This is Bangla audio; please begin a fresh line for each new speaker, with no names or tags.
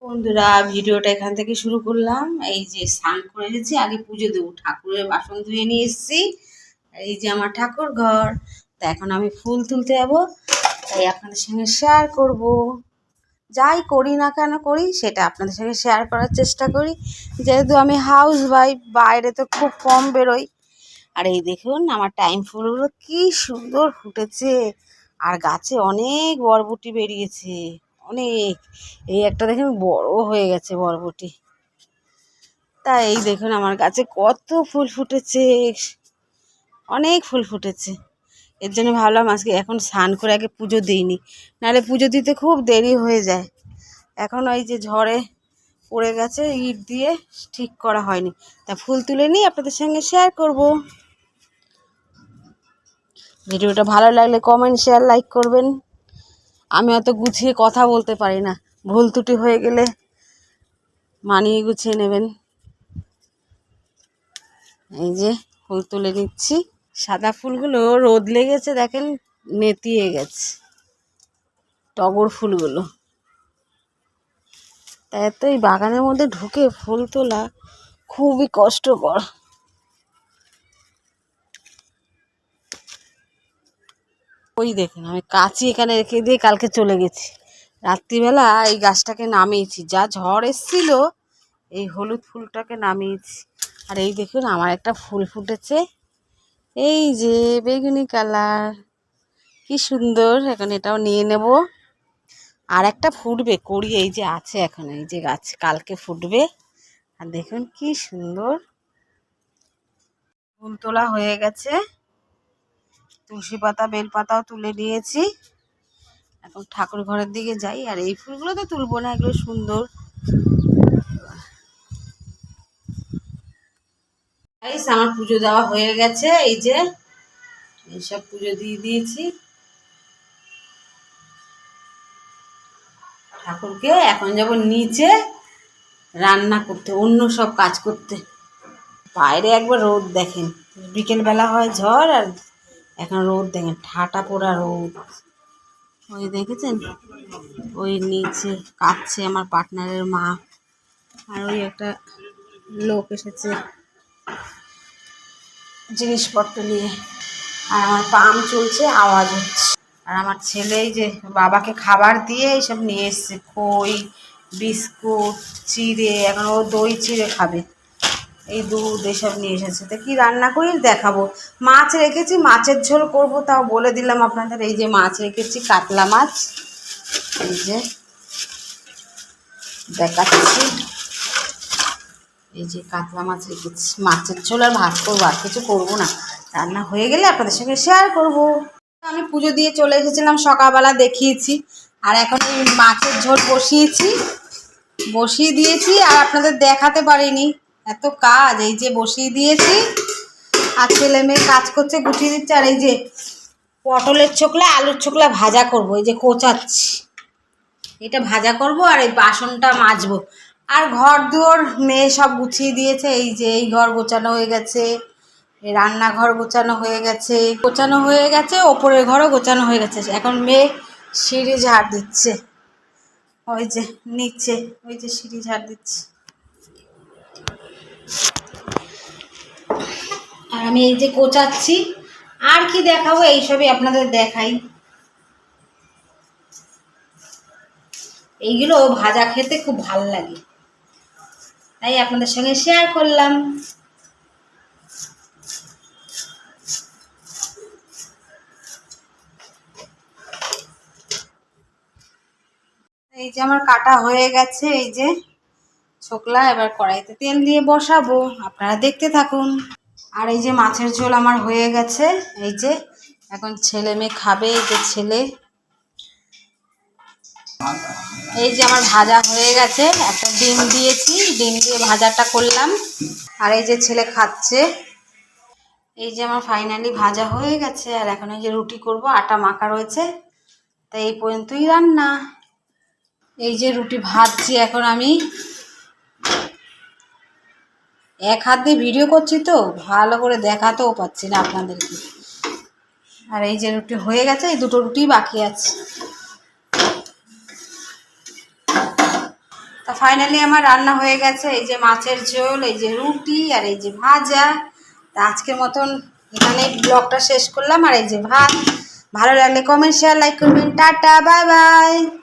বন্ধুরা, ভিডিওটা এখান থেকে শুরু করলাম। এই যে স্নান করে এসেছি, আগে পুজো দেবো। ঠাকুরের বাসন ধুয়ে নিয়ে এসেছি। এই যে আমার ঠাকুর ঘর। তা এখন আমি ফুল তুলতে যাবো, তাই আপনাদের সঙ্গে শেয়ার করব। যাই করি না কেন করি সেটা আপনাদের সঙ্গে শেয়ার করার চেষ্টা করি, যেহেতু আমি হাউস ওয়াইফ, বাইরে তো খুব কম বেরোই। আর এই দেখুন আমার টাইম ফুলগুলো কি সুন্দর ফুটেছে, আর গাছে অনেক বরবটি বেরিয়েছে, অনেক। এই একটা দেখুন বড় হয়ে গেছে বরবটি। তা এই দেখুন আমার গাছে কত ফুল ফুটেছে, অনেক ফুল ফুটেছে। এর জন্য ভাবলাম আজকে এখন স্নান করে আগে পুজো দিইনি, নাহলে পুজো দিতে খুব দেরি হয়ে যায়। এখন ওই যে ঝড়ে পড়ে গেছে, ইট দিয়ে ঠিক করা হয়নি। তা ফুল তুলে নিই, আপনাদের সঙ্গে শেয়ার করব। ভিডিওটা ভালো লাগলে কমেন্ট, শেয়ার, লাইক করবেন। আমি অত গুছিয়ে কথা বলতে পারি না, ভুল ত্রুটি হয়ে গেলে মানিয়ে গুছিয়ে নেবেন। এই যে ফুল তুলে নিচ্ছি। সাদা ফুলগুলো রোদ লেগেছে, দেখেন নেতিয়ে গেছে। টগর ফুলগুলো তাই তো এই বাগানের মধ্যে ঢুকে ফুল তোলা খুবই কষ্টকর। ওই দেখুন আমি কাঁচি এখানে রেখে দিয়ে কালকে চলে গেছি। রাত্রিবেলা এই গাছটাকে নামিয়েছি, যা ঝড় এসছিল এই হলুদ ফুলটাকে নামিয়েছি। আর এই দেখুন আমার একটা ফুল ফুটেছে, এই যে বেগুনি কালার, কি সুন্দর। এখন এটাও নিয়ে নেব। আর একটা ফুটবে কড়ি, এই যে আছে এখন, এই যে গাছ, কালকে ফুটবে। আর দেখুন কি সুন্দর ফুল তোলা হয়ে গেছে। তুলসী পাতা, বেল পাতাও তুলে নিয়েছি। এখন ঠাকুর ঘরের দিকে যাই। আর এই ফুলগুলো তো তুলবো না, এগুলো সুন্দর। আমার পুজো দেওয়া হয়ে গেছে, এই যে এইসব পুজো দিয়ে দিয়েছি ঠাকুরকে। এখন যাব নিচে রান্না করতে, অন্য সব কাজ করতে। বাইরে একবার রোদ দেখেন, বিকেলবেলা হয় ঝড়, আর এখন রোদ দেখেন, ঠাটা পোড়া রোদ। ওই দেখেছেন, ওই নিচে কাঁদছে আমার পার্টনারের মা। আর ওই একটা লোক এসেছে জিনিসপত্র নিয়ে। আর আমার পাম্প চলছে, আওয়াজ হচ্ছে। আর আমার ছেলে এই যে বাবাকে খাবার দিয়ে এইসব নিয়ে এসছে, খই, বিস্কুট, চিড়ে। এখন ও দই চিড়ে খাবে, এই দুধ এসব নিয়ে এসেছে। তো কী রান্না করি দেখাবো। মাছ রেখেছি, মাছের ঝোল করব, তাও বলে দিলাম আপনাদের। এই যে মাছ রেখেছি, কাতলা মাছ, এই যে দেখাচ্ছি। এই যে কাতলা মাছ রেখেছি, মাছের ঝোল আর ভাত করবো, আর কিছু করবো না। রান্না হয়ে গেলে আপনাদের সঙ্গে শেয়ার করব। আমি পুজো দিয়ে চলে এসেছিলাম, সকালবেলা দেখিয়েছি। আর এখন এই মাছের ঝোল বসিয়ে দিয়েছি, আর আপনাদের দেখাতে পারিনি, এত কাজ। এই যে বসিয়ে দিয়েছি, আর ছেলে মেয়ে কাজ করছে, গুছিয়ে দিচ্ছে। আর এই যে পটলের ছোকলা, আলুর ছোকলা ভাজা করব, এই যে কোচাচ্ছি, এটা ভাজা করব। আর এই বাসনটা মাজবো। আর ঘর দুয়ার মেয়ে সব গুছিয়ে দিয়েছে। এই যে এই ঘর গোছানো হয়ে গেছে, এই রান্নাঘর গোছানো হয়ে গেছে, ওপরের ঘরও গোছানো হয়ে গেছে। এখন মেয়ে সিঁড়ি ঝাড় দিচ্ছে, ওই যে নিচে, ওই যে সিঁড়ি ঝাড় দিচ্ছে। আর আমি এই যে কোচাচ্ছি। আর কি দেখাবো, এইসবই আপনাদের দেখাই। এইগুলো ভাজা খেতে খুব ভালো লাগে, তাই আপনাদের সঙ্গে শেয়ার করলাম। এই যে আমার কাটা হয়ে গেছে, এই যে ছোকলা। এবার কড়াইতে তেল দিয়ে বসাবো, আপনারা দেখতে থাকুন। আর এই যে মাছের ঝোল আমার হয়ে গেছে। এই যে এখন ছেলে মেয়ে খাবে। এই যে ছেলে, এই যে আমার ভাজা হয়ে গেছে, একটা ডিম দিয়েছি, ডিম দিয়ে ভাজাটা করলাম। আর এই যে ছেলে খাচ্ছে। এই যে আমার ফাইনালি ভাজা হয়ে গেছে। আর এখন এই যে রুটি করব, আটা মাখা রয়েছে। তাই এই পর্যন্তই রান্না। এই যে রুটি ভাজছি এখন আমি। এক হাত দিয়ে ভিডিও করছি তো ভালো করে দেখাতেও পাচ্ছি না আপনাদেরকে। আর এই যে রুটি হয়ে গেছে, এই দুটো রুটি বাকি আছে। তা ফাইনালি আমার রান্না হয়ে গেছে, এই যে মাছের ঝোল, এই যে রুটি আর এই যে ভাজা। তা আজকের মতন এখানে ব্লগটা শেষ করলাম। আর এই যে ভাত। ভালো লাগলে কমেন্ট শেয়ার লাইক করবেন। Tata, bye bye.